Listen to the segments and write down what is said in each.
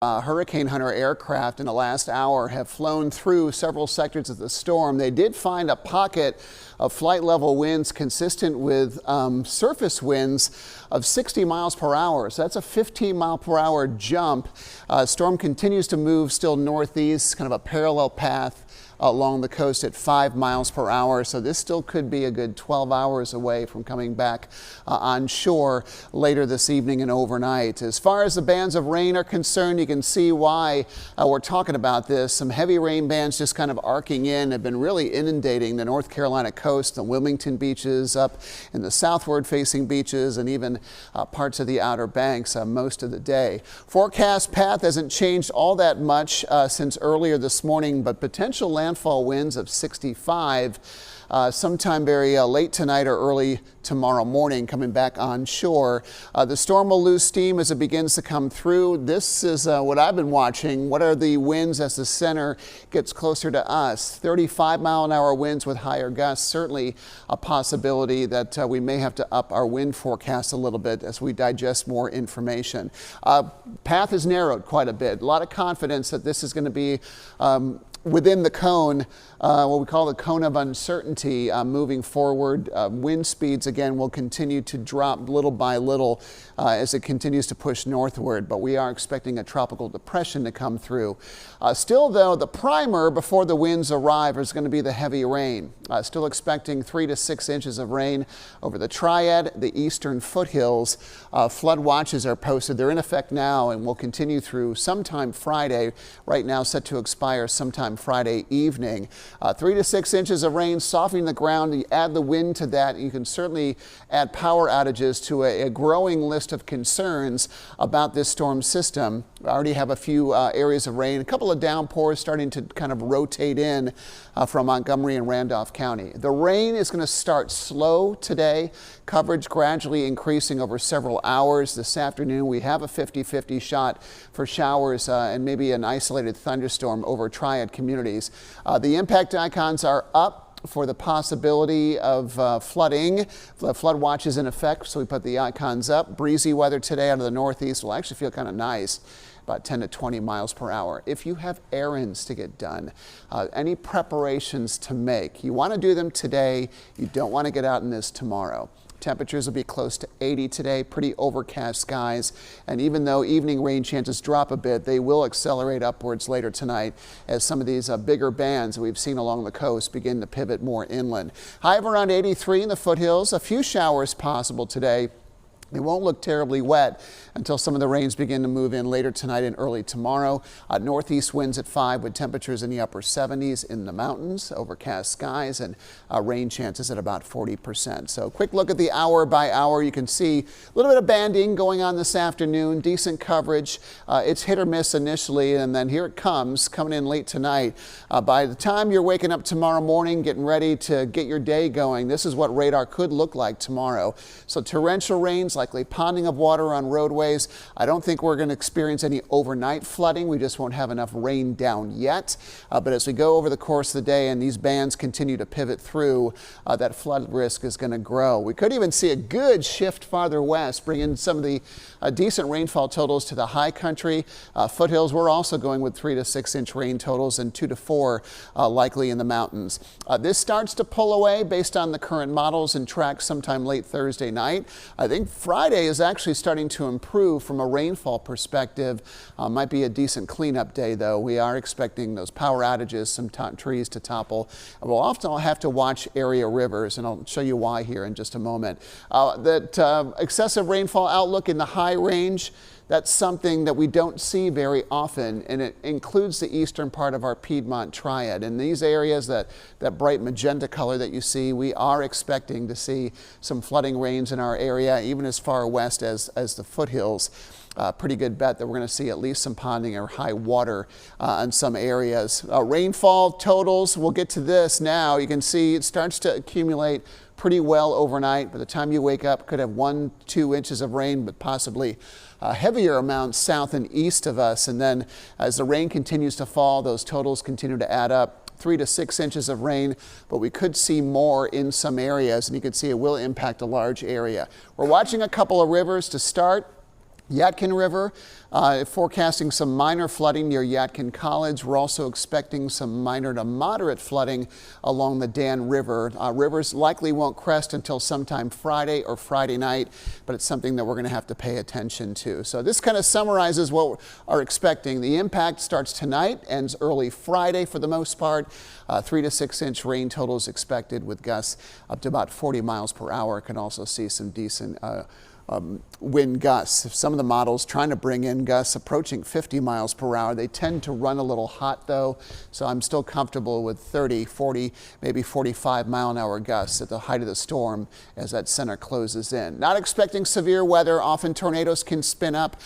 Hurricane Hunter aircraft in the last hour have flown through several sectors of the storm. They did find a pocket of flight level winds consistent with surface winds of 60 miles per hour. So that's a 15 mile per hour jump. Storm continues to move still northeast, kind of a parallel path along the coast at 5 miles per hour. So this still could be a good 12 hours away from coming back on shore later this evening and overnight. As far as the bands of rain are concerned, you can see why we're talking about this. Some heavy rain bands just kind of arcing in have been really inundating the North Carolina coast, the Wilmington beaches, up in the southward facing beaches, and even parts of the Outer Banks most of the day. Forecast path hasn't changed all that much since earlier this morning, but potential landfall winds of 65 sometime very late tonight or early tomorrow morning coming back on shore. The storm will lose steam as it begins to come through. This is what I've been watching. What are the winds as the center gets closer to us? 35 mile an hour winds with higher gusts. Certainly a possibility that we may have to up our wind forecast a little bit as we digest more information. Path is narrowed quite a bit. A lot of confidence that this is going to be within the cone, what we call the cone of uncertainty moving forward. Wind speeds again will continue to drop little by little as it continues to push northward, but we are expecting a tropical depression to come through. Still though, the primer before the winds arrive is going to be the heavy rain. Still expecting 3 to 6 inches of rain over the Triad, the eastern foothills. Flood watches are posted. They're in effect now and will continue through sometime Friday. Right now set to expire sometime Friday evening. 3 to 6 inches of rain softening the ground. You add the wind to that, you can certainly add power outages to a growing list of concerns about this storm system. I already have a few areas of rain, a couple of downpours starting to kind of rotate in from Montgomery and Randolph County. The rain is going to start slow today, coverage gradually increasing over several hours. This afternoon we have a 50-50 shot for showers and maybe an isolated thunderstorm over Triad communities. The impact icons are up for the possibility of flooding. The flood watch is in effect, so we put the icons up. Breezy weather today out of the northeast will actually feel kind of nice, about 10 to 20 miles per hour. If you have errands to get done, any preparations to make, you want to do them today. You don't want to get out in this tomorrow. Temperatures will be close to 80 today, pretty overcast skies, and even though evening rain chances drop a bit, they will accelerate upwards later tonight as some of these bigger bands that we've seen along the coast begin to pivot more inland. High of around 83 in the foothills, a few showers possible today. It won't look terribly wet until some of the rains begin to move in later tonight and early tomorrow. Northeast winds at 5 with temperatures in the upper 70s in the mountains, overcast skies, and rain chances at about 40%. So quick look at the hour by hour. You can see a little bit of banding going on this afternoon, decent coverage. It's hit or miss initially, and then here it comes, coming in late tonight. By the time you're waking up tomorrow morning, getting ready to get your day going, this is what radar could look like tomorrow. So torrential rains, likely ponding of water on roadways. I don't think we're going to experience any overnight flooding. We just won't have enough rain down yet. But as we go over the course of the day and these bands continue to pivot through, that flood risk is going to grow. We could even see a good shift farther west, bringing some of the decent rainfall totals to the high country. Foothills, we're also going with 3 to 6 inch rain totals and 2 to 4 likely in the mountains. This starts to pull away based on the current models and tracks sometime late Thursday night. I think Friday is actually starting to improve from a rainfall perspective. Might be a decent cleanup day though. We are expecting those power outages, some trees to topple. We'll often have to watch area rivers, and I'll show you why here in just a moment. That excessive rainfall outlook in the high range, that's something that we don't see very often, and it includes the eastern part of our Piedmont Triad. In these areas, that bright magenta color that you see, we are expecting to see some flooding rains in our area, even as far west as the foothills. Pretty good bet that we're going to see at least some ponding or high water in some areas. Rainfall totals, we'll get to this now. You can see it starts to accumulate pretty well overnight. By the time you wake up, could have 1-2 inches of rain, but possibly heavier amounts south and east of us. And then as the rain continues to fall, those totals continue to add up. 3 to 6 inches of rain, but we could see more in some areas, and you can see it will impact a large area. We're watching a couple of rivers to start. Yadkin River, forecasting some minor flooding near Yadkin College. We're also expecting some minor to moderate flooding along the Dan River. Rivers likely won't crest until sometime Friday or Friday night, but it's something that we're going to have to pay attention to. So this kind of summarizes what we are expecting. The impact starts tonight, ends early Friday for the most part. 3 to 6 inch rain totals expected with gusts up to about 40 miles per hour. Can also see some decent wind gusts. Some of the models trying to bring in gusts approaching 50 miles per hour. They tend to run a little hot though, so I'm still comfortable with 30, 40, maybe 45 mile an hour gusts at the height of the storm as that center closes in. Not expecting severe weather. Often tornadoes can spin up.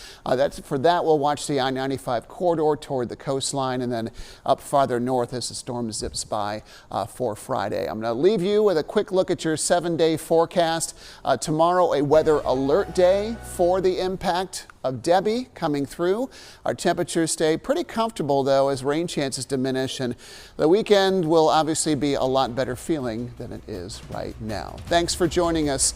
For that, we'll watch the I-95 corridor toward the coastline and then up farther north as the storm zips by for Friday. I'm going to leave you with a quick look at your 7-day forecast. Tomorrow, a weather alert day for the impact of Debbie coming through. Our temperatures stay pretty comfortable though as rain chances diminish, and the weekend will obviously be a lot better feeling than it is right now. Thanks for joining us.